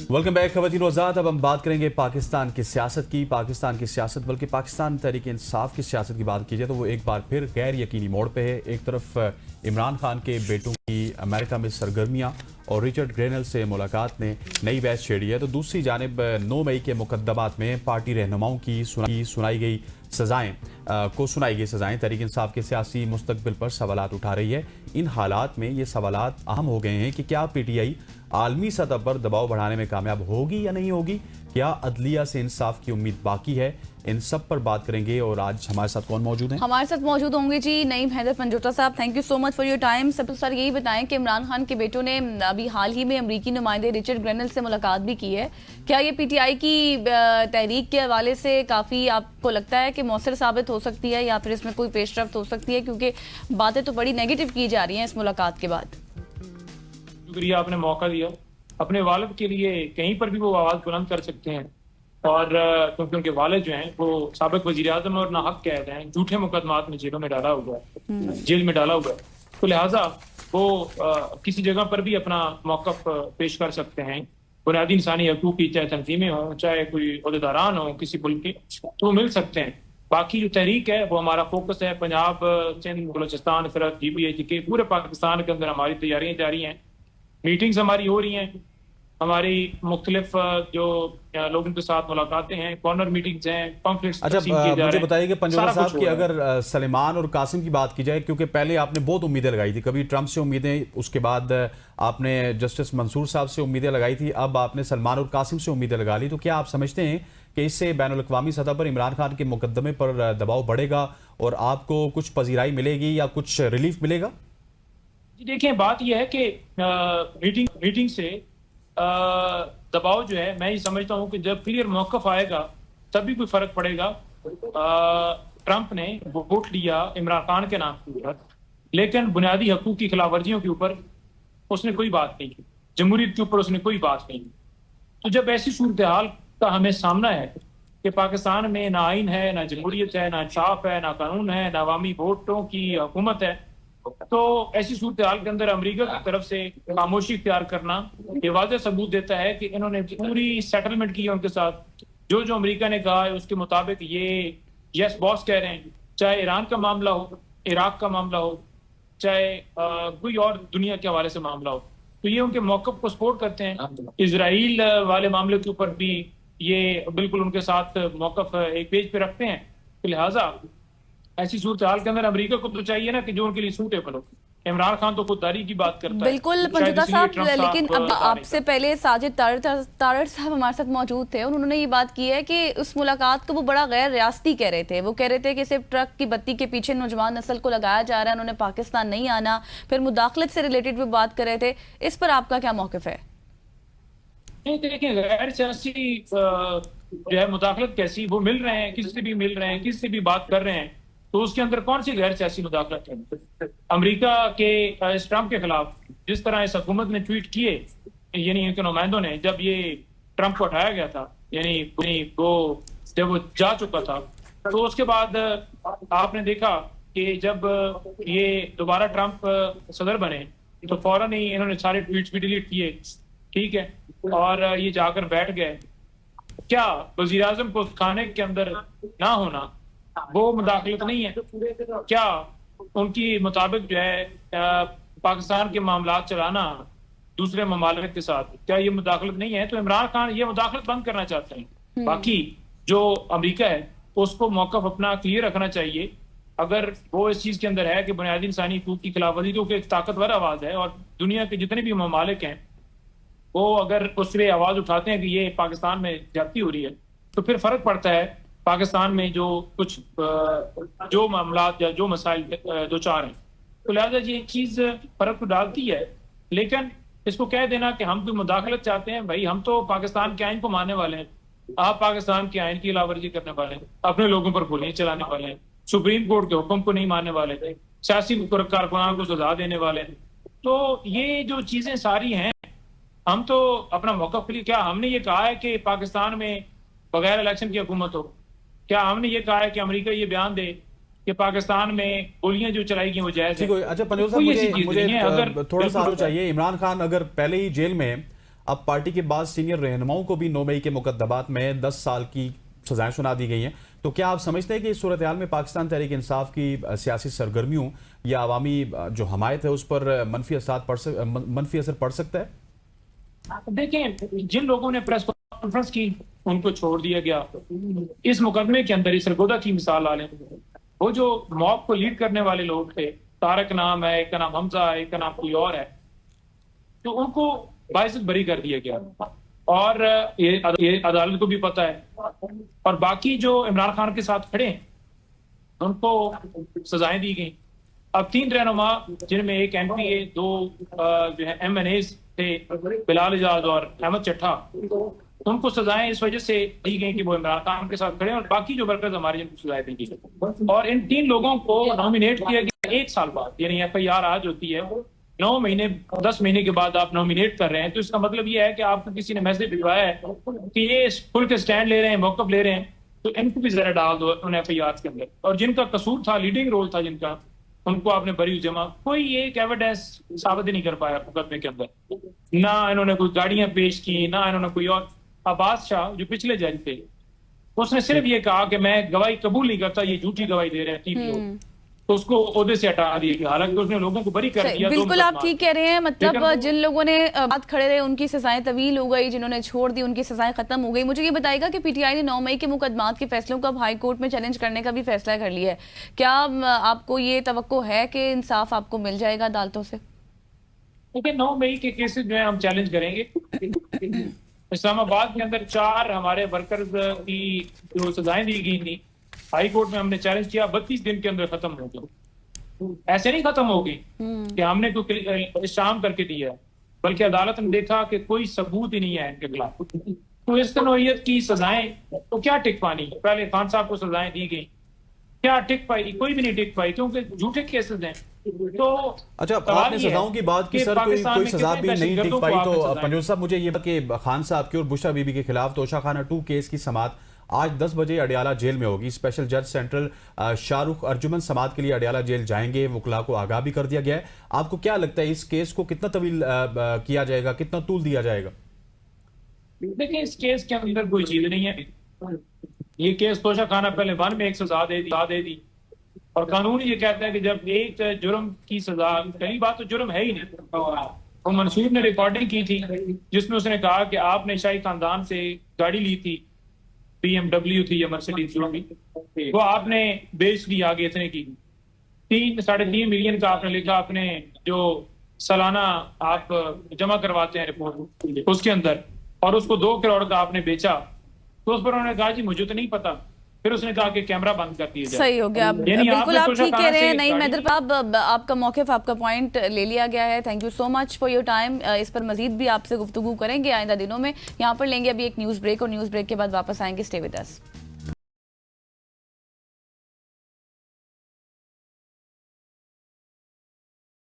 Welcome back खवातीन आज़ाद। अब हम बात करेंगे पाकिस्तान की सियासत की। पाकिस्तान की सियासत बल्कि पाकिस्तान तहरीक इंसाफ की सियासत की बात की जाए तो वो एक बार फिर गैर यकीनी मोड़ पे है। एक तरफ इमरान खान के बेटों की अमेरिका में सरगर्मियाँ और रिचर्ड ग्रेनल से मुलाकात ने नई बहस छेड़ी है, तो दूसरी जानिब 9 मई के मुकदमात में पार्टी रहनुमाओं की सुनाई गई सज़ाएं तहरीक इंसाफ के सियासी मुस्तकबिल पर सवालात उठा रही है। इन हालात में ये सवालात अहम हो गए हैं कि क्या पीटीआई आलमी सतह पर दबाव बढ़ाने में कामयाब होगी या नहीं होगी, क्या अदलिया से इंसाफ की उम्मीद बाकी है, इन सब पर बात करेंगे। और आज हमारे साथ कौन मौजूद है? हमारे साथ मौजूद होंगे जी नईम हैदर पंजोटा साहब। Thank you so much for your time. सबसे सर यही बताएं कि इमरान खान के बेटों ने अभी हाल ही में अमरीकी नुमाइंदे रिचर्ड ग्रेनल से मुलाकात भी की है। क्या ये पीटीआई की तहरीक के हवाले से काफ़ी आपको लगता है कि मौसर साबित हो सकती है या फिर इसमें कोई पेशरफ्त हो सकती है, क्योंकि बातें तो बड़ी नेगेटिव की जा रही हैं इस मुलाकात के बाद? शुक्रिया, आपने मौका दिया। अपने वालिद के लिए कहीं पर भी वो आवाज़ बुलंद कर सकते हैं, और क्योंकि उनके वालिद जो हैं वो साबिक वज़ीर आज़म और नाहक कैद हैं, झूठे मुकदमात में जेल में डाला हुआ है, तो लिहाजा वो किसी जगह पर भी अपना मौक़िफ़ पेश कर सकते हैं। बुनियादी इंसानी हकूक़ की चाहे तंजीमें हों, चाहे कोई अहदेदारान हों किसी मुल्क के, तो मिल सकते हैं। बाकी जो तहरीक है वो हमारा फोकस है पंजाब, सिंध, बलोचिस्तान, फिर GPH के पूरे पाकिस्तान के अंदर हमारी तैयारियाँ जारी हैं। मीटिंग्स हमारी हो रही हैं, हमारी मुख्तलिफ जो लोगों के साथ मुलाकातें हैं, कॉर्नर मीटिंग्स हैं, पम्फलेट्स तक़सीम किए जा रहे हैं। मुझे बताइए कि पंजोटा साहब की अगर सलेमान और कासिम की बात की जाए, क्योंकि पहले आपने बहुत उम्मीदें लगाई थी, कभी ट्रंप से उम्मीदें, उसके बाद आपने जस्टिस मंसूर साहब से उम्मीदें लगाई थी, अब आपने सलमान और कासिम से उम्मीदें लगा ली, तो क्या आप समझते हैं कि इससे बैनुल-अक़वामी सतह पर इमरान खान के मुकदमे पर दबाव बढ़ेगा और आपको कुछ पजीराई मिलेगी या कुछ रिलीफ मिलेगा? जी देखिए, बात यह है कि मीटिंग से दबाव जो है, मैं ये समझता हूँ कि जब क्लियर मौक़िफ़ आएगा तभी कोई फ़र्क पड़ेगा। ट्रंप ने वोट लिया इमरान खान के नाम के ऊपर, लेकिन बुनियादी हकूक़ की खिलाफ वर्जियों के ऊपर उसने कोई बात नहीं की, जमहूरियत के ऊपर उसने कोई बात नहीं की। तो जब ऐसी सूरत हाल का हमें सामना है कि पाकिस्तान में ना आइन है, ना जमहूरियत है, ना इंसाफ है, ना कानून है, ना अवामी वोटों की हुकूमत है, तो ऐसी सूरत हाल के अंदर अमेरिका की तरफ से खामोशी इख्तियार करना ये वाज़ेह सबूत देता है कि इन्होंने पूरी सेटलमेंट की है उनके साथ। जो अमेरिका ने कहा है उसके मुताबिक ये यस बॉस कह रहे हैं, चाहे ईरान का मामला हो, इराक का मामला हो, चाहे कोई और दुनिया के हवाले से मामला हो, तो ये उनके मौक़िफ़ को सपोर्ट करते हैं। इजराइल वाले मामले के ऊपर भी ये बिल्कुल उनके साथ मौक़िफ़ एक पेज पे रखते हैं। तो लिहाजा ऐसी सूरत हाल के अंदर अमेरिका को तो चाहिए ना कि जो उनके लिए सूटेबल हो। इमरान खान तो खुददारी की बात करता है। बिल्कुल पंजोटा साहब, लेकिन अब आपसे पहले साजिद तारड़ साहब हमारे साथ मौजूद थे, उन्होंने ये बात की है कि उस मुलाकात को वो बड़ा गैर रियासती कह रहे थे। वो कह रहे थे कि सिर्फ ट्रक की बत्ती के पीछे नौजवान नस्ल को लगाया जा रहा है, उन्होंने पाकिस्तान नहीं आना। फिर मुदाखलत से रिलेटेड भी बात कर रहे थे, इस पर आपका क्या मौक़िफ़ है? नहीं देखिए, गैर सियासी जो है मुदाखलत कैसी, वो मिल रहे हैं, किसी से भी मिल रहे हैं, किसी से भी बात कर रहे हैं, तो उसके अंदर कौन सी गैर सियासी मुदाखलत है? अमेरिका के इस ट्रंप के खिलाफ जिस तरह इस हुकूमत ने ट्वीट किए, यानी इनके नुमाइंदों ने, जब ये ट्रंप को हटाया गया था, यानी वो जब वो जा चुका था, तो उसके बाद आपने देखा कि जब ये दोबारा ट्रंप सदर बने तो फौरन ही इन्होंने सारे ट्वीट्स भी डिलीट किए, ठीक है, और ये जाकर बैठ गए। क्या वज़ीर आज़म को खाने के अंदर ना होना वो मुदाखलत नहीं है? क्या उनकी मुताबिक जो है पाकिस्तान के मामला चलाना दूसरे ममालिक के साथ, क्या ये मुदाखलत नहीं है? तो इमरान खान ये मुदाखलत बंद करना चाहते हैं। बाकी जो अमेरिका है उसको मौक़िफ़ अपना क्लियर रखना चाहिए। अगर वो इस चीज़ के अंदर है कि बुनियादी इंसानी हकूक़ की खिलाफवर्जी, क्योंकि एक ताकतवर आवाज़ है और दुनिया के जितने भी ममालिक हैं वो अगर उस पर आवाज़ उठाते हैं कि ये पाकिस्तान में ज्यादती हो रही है, तो फिर फ़र्क पड़ता है पाकिस्तान में जो कुछ जो मामला या जो मसाइल दो चार हैं। तो लिहाजा ये चीज़ फ़र्क तो डालती है, लेकिन इसको कह देना कि हम कोई मुदाखलत चाहते हैं, भाई हम तो पाकिस्तान के आइन को मानने वाले हैं, आप पाकिस्तान के आइन की खिलाफवर्जी करने वाले हैं, अपने लोगों पर गोलियां चलाने वाले हैं, सुप्रीम कोर्ट के हुक्म को नहीं मानने वाले थे, सियासी कारकुनान को सजा देने वाले हैं। तो ये जो चीज़ें सारी हैं, हम तो अपना मौक़िफ़ के लिए, क्या हमने ये कहा है कि पाकिस्तान में बगैर इलेक्शन की हुकूमत हो? क्या हमने ये कहा है कि अमेरिका ये बयान दे कि पाकिस्तान में गोलियां जो चलाई गई वो जायज़ है? अच्छा पंजोटा साहब, मुझे थोड़ा सा चाहिए। इमरान खान अगर पहले ही जेल में अब पार्टी के बाद सीनियर रहनुमाओं को भी 9 मई के मुकदमात में 10 साल की सजाएं सुना दी गई हैं। तो क्या आप समझते हैं कि इस सूरत हाल में पाकिस्तान तहरीक इंसाफ की सियासी सरगर्मियों या अवामी जो हमायत है उस पर मनफी असर पड़ सकता है? देखें, जिन लोगों ने प्रेस कॉन्फ्रेंस की उनको छोड़ दिया गया। इस मुकदमे के अंदर सरगोदा की मिसाल आ लें, वो जो मॉब को लीड करने वाले लोग थे, तारक नाम है, एक का नाम हमजा है, एक का नाम कोई और है, तो उनको बाइज्जत बरी कर दिया गया और ये अदालत को भी पता है। और बाकी जो इमरान खान के साथ खड़े हैं उनको सजाएं दी गई। अब 3 रहनुमा जिनमें एक MPA, 2 जो है MNAs थे, बिलाल एजाज और अहमद चट्ठा, उनको सजाएं इस वजह से दी गई कि वो इमरान खान के साथ खड़े हैं और बाकी जो वर्कर्स हमारे जिनको सजाएं दी गई। और इन 3 लोगों को नॉमिनेट किया गया 1 साल बाद, यानी FIR आज होती है 9 महीने 10 महीने के बाद आप नॉमिनेट कर रहे हैं। तो इसका मतलब ये है कि आपको किसी ने मैसेज भिजवाया है कि ये खुल के स्टैंड ले रहे हैं, मौकफ ले रहे हैं, तो इनको भी जरा डाल दो उन FIR के अंदर। और जिनका कसूर था, लीडिंग रोल था जिनका, उनको आपने बरी जमा, कोई एक एविडेंस साबित नहीं कर पाया मुकदमे के अंदर। ना इन्होंने कोई गाड़ियां पेश की, ना इन्होंने कोई और। अब्बास शाह जो पिछले जज थे, उसने सिर्फ ये कहा कि मैं गवाही कबूल नहीं करता, ये झूठी गवाही दे रहे हैं 3 लोग, तो उसको ओहदे से हटा दिया गया। हालांकि उसने लोगों को बरी कर दिया। बिल्कुल आप ठीक कह रहे हैं, मतलब जिन लोगों ने बात खड़े रहे उनकी सजाएं तवील हो गई, जिन्होंने छोड़ दी उनकी सजाएं खत्म हो गई। मुझे ये बताएगा कि PTI ने 9 मई के मुकदमात के फैसलों को अब हाई कोर्ट में चैलेंज करने का भी फैसला कर लिया है। क्या आपको ये तवक्को है कि इंसाफ आपको मिल जाएगा अदालतों से? देखिए, 9 मई के केसेस जो है हम चैलेंज करेंगे। इस्लामाबाद के अंदर 4 हमारे वर्कर्स की जो सजाएं दी गई थी, हाई कोर्ट में हमने चैलेंज किया, 32 दिन के अंदर खत्म हो गई। ऐसे नहीं खत्म हो गई कि हमने कोई शाम करके दिया, बल्कि अदालत ने देखा कि कोई सबूत ही नहीं है इनके खिलाफ। तो इस नौइयत की सजाएं तो क्या टिक पानी? पहले खान साहब को सजाएं दी गई, क्या टिक पाई? कोई भी नहीं टिक पाई, क्योंकि झूठे केसेस हैं। तो अच्छा, आपने सजाओं की बात की सर, कोई सजा भी नहीं टिक पाई। तो पंजोर साहब, मुझे ये कि खान साहब की और बुशरा बीबी के खिलाफ तोशाखाना 2 केस की समाअत आज 10 बजे अडियाला जेल में होगी। स्पेशल जज सेंट्रल शाहरुख अर्जुमन समाअत के लिए अडियाला जेल जाएंगे। वकला को आगाह भी कर दिया गया है। आपको क्या लगता है इस केस को कितना तवील किया जाएगा, कितना तूल दिया जाएगा? देखिए, इस केस के अंदर कोई चीज नहीं है। ये केस तोशाखाना पहले 1 में एक सजा दे दी और कानून ये कहता है कि जब एक जुर्म की सजा, पहली बात तो जुर्म है ही नहीं। और मंसूर ने रिकॉर्डिंग की थी जिसमें उसने कहा कि आपने शाही खानदान से गाड़ी ली थी, BMW थी या मर्सिडीज जो भी, वो आपने बेच दी आगे इतने की। 3-3.5 मिलियन का आपने लिखा, अपने जो सालाना आप जमा करवाते हैं रिपोर्ट उसके अंदर, और उसको 2 करोड़ का आपने बेचा। तो उस पर उन्होंने कहा जी मुझे तो नहीं पता। फिर उसने कहा कि कैमरा बंद कर दिया जाए। सही हो गया। बिल्कुल आप ठीक कह रहे हैं। नहीं मैदर साहब, आपका मौक़िफ़, आपका पॉइंट ले लिया गया है। Thank you so much for your time. इस पर मजीद भी आपसे गुफ्तगू करेंगे आइंदा दिनों में। यहाँ पर लेंगे अभी एक न्यूज़ ब्रेक और न्यूज़ ब्रेक के बाद वापस आएंगे। Stay with us.